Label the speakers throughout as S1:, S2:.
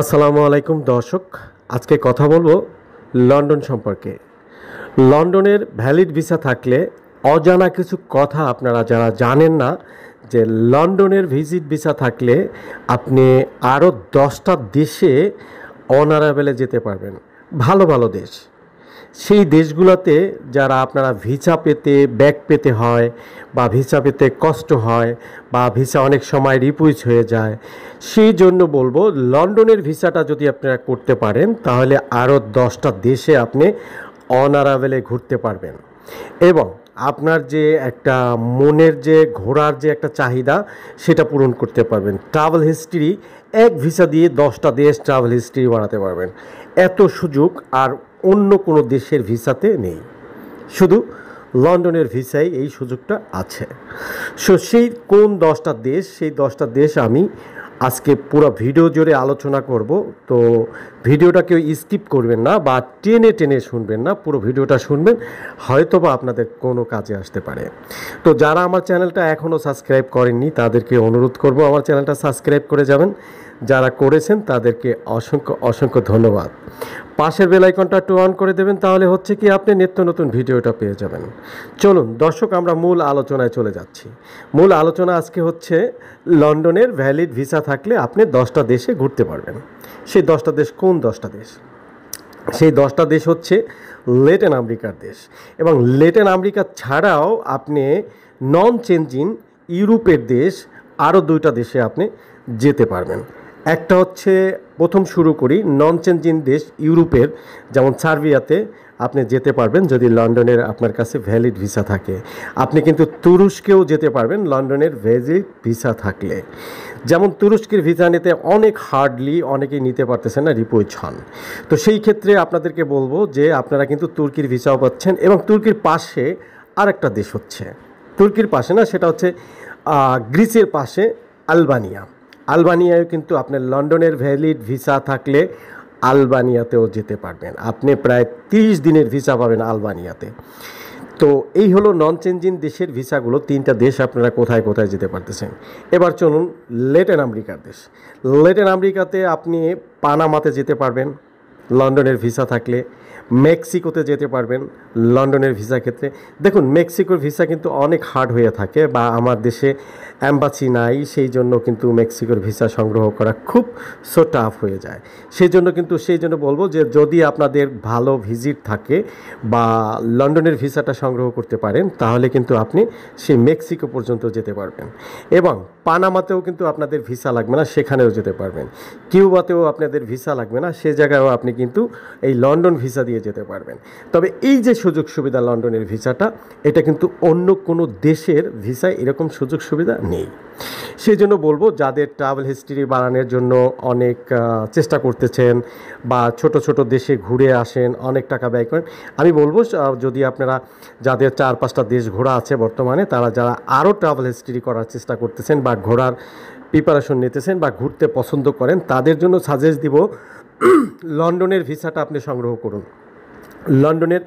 S1: আসসালামু আলাইকুম দর্শক। আজকে কথা বলবো লন্ডন সম্পর্কে। লন্ডনের ভ্যালিড ভিসা থাকলে অজানা কিছু কথা আপনারা যারা জানেন না যে লন্ডনের ভিজিট ভিসা থাকলে আপনি আরও 10টা দেশে অনারাবেলে যেতে পারবেন। ভালো ভালো দেশ, সেই দেশগুলোতে যারা আপনারা ভিসা পেতে ব্যাক পেতে হয় বা ভিসা পেতে কষ্ট হয় বা ভিসা অনেক সময় রিপুইজ হয়ে যায়, সেই জন্য বলবো লন্ডনের ভিসাটা যদি আপনারা করতে পারেন তাহলে আরও 10টা দেশে আপনি অনারাবেলে ঘুরতে পারবেন এবং আপনার যে একটা মনের যে ঘোরার যে একটা চাহিদা সেটা পূরণ করতে পারবেন। ট্রাভেল হিস্ট্রি এক ভিসা দিয়ে 10টা দেশ ট্রাভেল হিস্ট্রি বানাতে পারবেন। এত সুযোগ আর অন্য কোনো দেশের ভিসাতে নেই, শুধু লন্ডনের ভিসায় এই সুযোগটা আছে। সেই কোন 10টা দেশ, সেই 10টা দেশ আমি আজকে পুরো ভিডিও জুড়ে আলোচনা করব। তো ভিডিওটা কেউ স্কিপ করবেন না বা টেনে টেনে শুনবেন না, পুরো ভিডিওটা শুনবেন, হয়তোবা আপনাদের কোনো কাজে আসতে পারে। তো যারা আমার চ্যানেলটা এখনও সাবস্ক্রাইব করেননি তাদেরকে অনুরোধ করব আমার চ্যানেলটা সাবস্ক্রাইব করে যাবেন। যারা করেছেন তাদেরকে অসংখ্য অসংখ্য ধন্যবাদ। পাশের বেল আইকনটা একটু অন করে দেবেন, তাহলে হচ্ছে কি আপনি নিত্য নতুন ভিডিওটা পেয়ে যাবেন। চলুন দর্শক, আমরা মূল আলোচনায় চলে যাচ্ছি। মূল আলোচনা আজকে হচ্ছে লন্ডনের ভ্যালিড ভিসা থাকলে আপনি 10টা দেশে ঘুরতে পারবেন। সেই 10টা দেশ কোন 10টা দেশ? সেই 10টা দেশ হচ্ছে ল্যাটিন আমেরিকার দেশ, এবং ল্যাটিন আমেরিকা ছাড়াও আপনি নন চেঞ্জিং ইউরোপের দেশ আরও 2টা দেশে আপনি যেতে পারবেন। একটা হচ্ছে, প্রথম শুরু করি, নন চেঞ্জিং দেশ ইউরোপের, যেমন সার্বিয়াতে আপনি যেতে পারবেন যদি লন্ডনের আপনার কাছে ভ্যালিড ভিসা থাকে। আপনি কিন্তু তুরস্কেও যেতে পারবেন লন্ডনের ভ্যালিড ভিসা থাকলে। যেমন তুরস্কের ভিসা নিতে অনেক হার্ডলি অনেকেই নিতে পারতেছেন না, রিপোজ হন। তো সেই ক্ষেত্রে আপনাদেরকে বলবো যে আপনারা কিন্তু তুর্কির ভিসাও পাচ্ছেন, এবং তুর্কির পাশে আরেকটা দেশ হচ্ছে, তুর্কির পাশে না, সেটা হচ্ছে গ্রিসের পাশে আলবানিয়া। আলবানিয়ায় কিন্তু আপনার লন্ডনের ভ্যালিড ভিসা থাকলে আলবানিয়াতেও যেতে পারবেন। আপনি প্রায় 30 দিনের ভিসা পাবেন আলবানিয়াতে। তো এই হলো নন চেঞ্জিং দেশের ভিসাগুলো, 3টা দেশ আপনারা কোথায় কোথায় যেতে পারতেছেন। এবার চলুন ল্যাটিন আমেরিকার দেশ। ল্যাটিন আমেরিকাতে আপনি পানামাতে যেতে পারবেন লন্ডনের ভিসা থাকলে, মেক্সিকোতে যেতে পারবেন লন্ডনের ভিসা ক্ষেত্রে। দেখুন, মেক্সিকোর ভিসা কিন্তু অনেক হার্ড হয়ে থাকে, বা আমার দেশে অ্যাম্বাসি নাই, সেই জন্য কিন্তু মেক্সিকোর ভিসা সংগ্রহ করা খুব টাফ হয়ে যায়। সেই জন্য বলবো যে যদি আপনাদের ভালো ভিজিট থাকে বা লন্ডনের ভিসাটা সংগ্রহ করতে পারেন তাহলে কিন্তু আপনি সেই মেক্সিকো পর্যন্ত যেতে পারবেন, এবং পানামাতেও কিন্তু আপনাদের ভিসা লাগবে না, সেখানেও যেতে পারবেন। কিউবাতেও আপনাদের ভিসা লাগবে না, সে জায়গায়ও আপনি কিন্তু এই লন্ডন ভিসা দিয়ে যেতে পারবেন। তবে এই যে সুযোগ সুবিধা লন্ডনের ভিসাটা, এটা কিন্তু অন্য কোনো দেশের ভিসায় এরকম সুযোগ সুবিধা নেই। সেই জন্য বলবো, যাদের ট্রাভেল হিস্ট্রি বাড়ানোর জন্য অনেক চেষ্টা করতেছেন বা ছোট ছোট দেশে ঘুরে আসেন, অনেক টাকা ব্যয় করেন, আমি বলবো যদি আপনারা, যাদের 4-5টা দেশ ঘোরা আছে বর্তমানে, যারা আরও ট্রাভেল হিস্ট্রি করার চেষ্টা করতেছেন বা ঘোরার প্রিপারেশন নিতেছেন বা ঘুরতে পছন্দ করেন, তাদের জন্য সাজেস্ট দিব লন্ডনের ভিসাটা আপনি সংগ্রহ করুন। লন্ডনের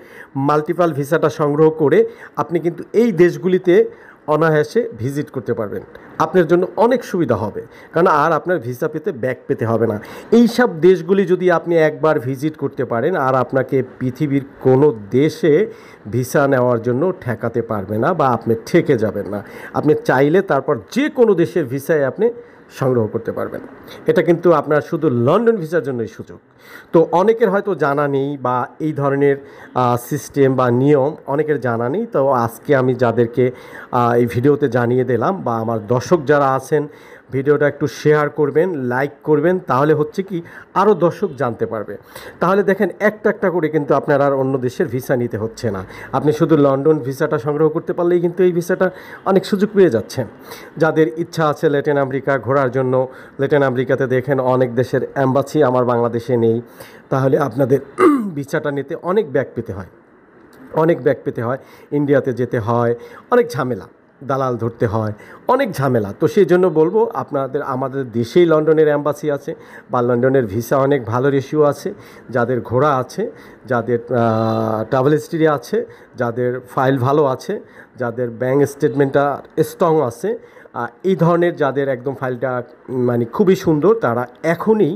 S1: মাল্টিপাল ভিসাটা সংগ্রহ করে আপনি কিন্তু এই দেশগুলিতে অনায়াসে ভিজিট করতে পারবেন। আপনার জন্য অনেক সুবিধা হবে, কারণ আর আপনার ভিসা পেতে ব্যাক পেতে হবে না। এই সব দেশগুলি যদি আপনি একবার ভিজিট করতে পারেন, আর আপনাকে পৃথিবীর কোনো দেশে ভিসা নেওয়ার জন্য ঠেকাতে পারবে না বা আপনি ঠেকে যাবেন না। আপনি চাইলে তারপর যে কোনো দেশের ভিসায় আপনি সংগ্রহ করতে পারবেন। এটা কিন্তু আপনার শুধু লন্ডন ভিসার জন্যই সুযোগ। তো অনেকের হয়তো জানা নেই, বা এই ধরনের সিস্টেম বা নিয়ম অনেকের জানা নেই। তো আজকে আমি যাদেরকে এই ভিডিওতে জানিয়ে দিলাম, বা আমার দর্শক যারা আছেন, ভিডিওটা একটু শেয়ার করবেন, লাইক করবেন, তাহলে হচ্ছে কি আরও দর্শক জানতে পারবে। তাহলে দেখেন, একটা একটা করে কিন্তু আপনার আর অন্য দেশের ভিসা নিতে হচ্ছে না। আপনি শুধু লন্ডন ভিসাটা সংগ্রহ করতে পারলেই কিন্তু এই ভিসাটা অনেক সুযোগ পেয়ে যাচ্ছেন। যাদের ইচ্ছা আছে ল্যাটিন আমেরিকা ঘোরার জন্য, ল্যাটিন আমেরিকাতে দেখেন অনেক দেশের অ্যাম্বাসি আমার বাংলাদেশে নেই, তাহলে আপনাদের ভিসাটা নিতে অনেক ব্যাক পেতে হয়, ইন্ডিয়াতে যেতে হয়, অনেক ঝামেলা, দালাল ধরতে হয়, অনেক ঝামেলা। তো সেই জন্য বলবো, আমাদের দেশেই লন্ডনের অ্যাম্বাসি আছে, বা লন্ডনের ভিসা অনেক ভালো রেশিও আছে। যাদের ঘোরা আছে, যাদের ট্রাভেল হিস্ট্রি আছে, যাদের ফাইল ভালো আছে, যাদের ব্যাঙ্ক স্টেটমেন্টটা স্ট্রং আছে, এই ধরনের যাদের একদম ফাইলটা মানে খুবই সুন্দর, তারা এখনই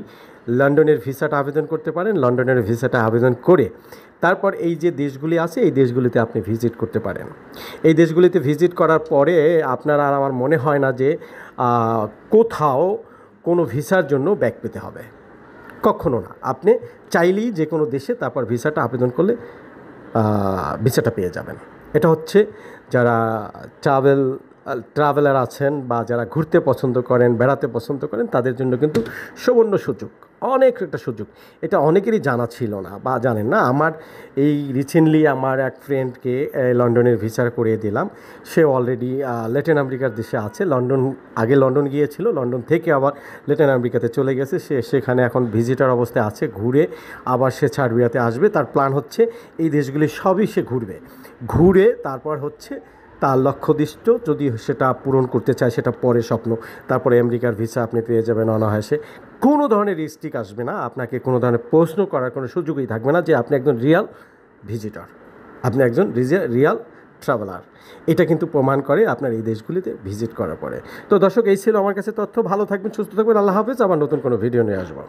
S1: লন্ডনের ভিসাটা আবেদন করতে পারেন। লন্ডনের ভিসাটা আবেদন করে তারপর এই যে দেশগুলি আছে এই দেশগুলিতে আপনি ভিজিট করতে পারেন। এই দেশগুলিতে ভিজিট করার পরে আপনার আর আমার মনে হয় না যে কোথাও কোনো ভিসার জন্য ব্যাক পেতে হবে, কখনো না। আপনি চাইলেই যে কোনো দেশে তারপর ভিসাটা আবেদন করলে ভিসাটা পেয়ে যাবেন। এটা হচ্ছে যারা ট্রাভেলার আছেন বা যারা ঘুরতে পছন্দ করেন, বেড়াতে পছন্দ করেন, তাদের জন্য কিন্তু সুবর্ণ সুযোগ, অনেক একটা সুযোগ। এটা অনেকেরই জানা ছিল না বা জানেন না। আমার এই রিসেন্টলি আমার এক ফ্রেন্ডকে লন্ডনের ভিসা করিয়ে দিলাম। সে অলরেডি ল্যাটিন আমেরিকার দেশে আছে। আগে লন্ডন গিয়েছিল, লন্ডন থেকে আবার ল্যাটিন আমেরিকাতে চলে গেছে। সে সেখানে এখন ভিজিটার অবস্থায় আছে, ঘুরে আবার সে সার্বিয়াতে আসবে। তার প্ল্যান হচ্ছে এই দেশগুলি সবই সে ঘুরে তারপর হচ্ছে তার লক্ষ্যদিষ্ট যদি সেটা পূরণ করতে চায় সেটা পরে স্বপ্ন। তারপরে আমেরিকার ভিসা আপনি পেয়ে যাবেন অনায়াসে। কোনো ধরনের রিস্ট্রিক আসবে না, আপনাকে কোনো ধরনের প্রশ্ন করার কোনো সুযোগই থাকবে না যে আপনি একজন রিয়াল ভিজিটর, আপনি একজন রিয়াল ট্রাভেলার। এটা কিন্তু প্রমাণ করে আপনার এই দেশগুলিতে ভিজিট করার পরে। তো দর্শক, এই ছিল আমার কাছে তথ্য। ভালো থাকবেন, সুস্থ থাকবেন, আল্লাহ হাফেজ। আবার নতুন কোনো ভিডিও নিয়ে আসবো।